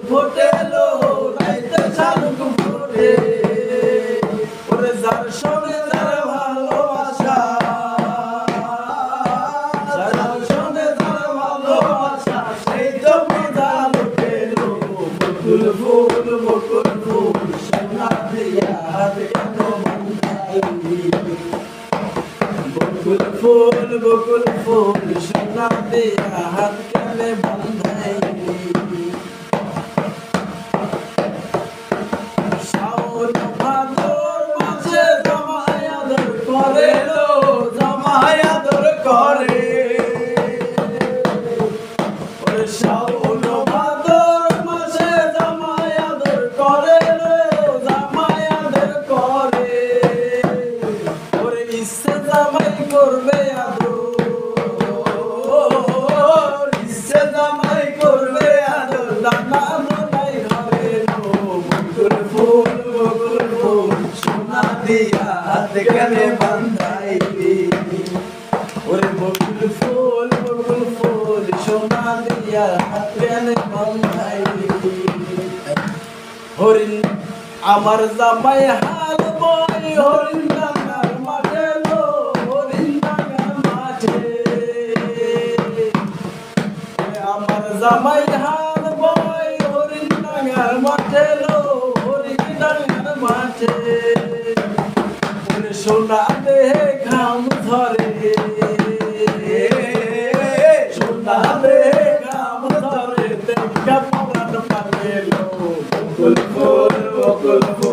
ফোটেলো রাইতে শালুক ফোটে ওরে যার সঙ্গে যার ভালোবাসা যার সঙ্গে যার ভালোবাসা সেই তো বিধা লুটেলো বকুল ফুল সোনা দিয়া হাত কেন বাঁধাইলি বকুল ফুল সোনা দিয়া হাত কেন বাঁধাইলি শাওন ভাদর মাঝে জামাই আদর করে লো জামাই আদর করে ওরে শাওন ভাদর মাঝে জামাই আদর করে লো জামাই আদর করে ওরে ইচ্ছে জামাই করবে আদর ইচ্ছে জামাই করবে আদর দানা নাই ঘরে লো বকুল ফুল সোনা দিয়া হাত কেনে বাঁধাইলি ওরে বকুল ফুল সোনা দিয়া হাত কেনে বাঁধাইলি হরিণ আমার জামাই হাল বই হরিণ ডাঙ্গার মাঠে লো হরিণ ডাঙ্গার মাঠে আমার জামাই হাল বই হরিণ ডাঙ্গার মাঠে লো হরিণ ডাঙ্গার মাঠে সোনা দেহে ঘাম ধরে সোনা দেহে ঘাম ধরে দেখা পরাণ পারে লো বকুল ফুল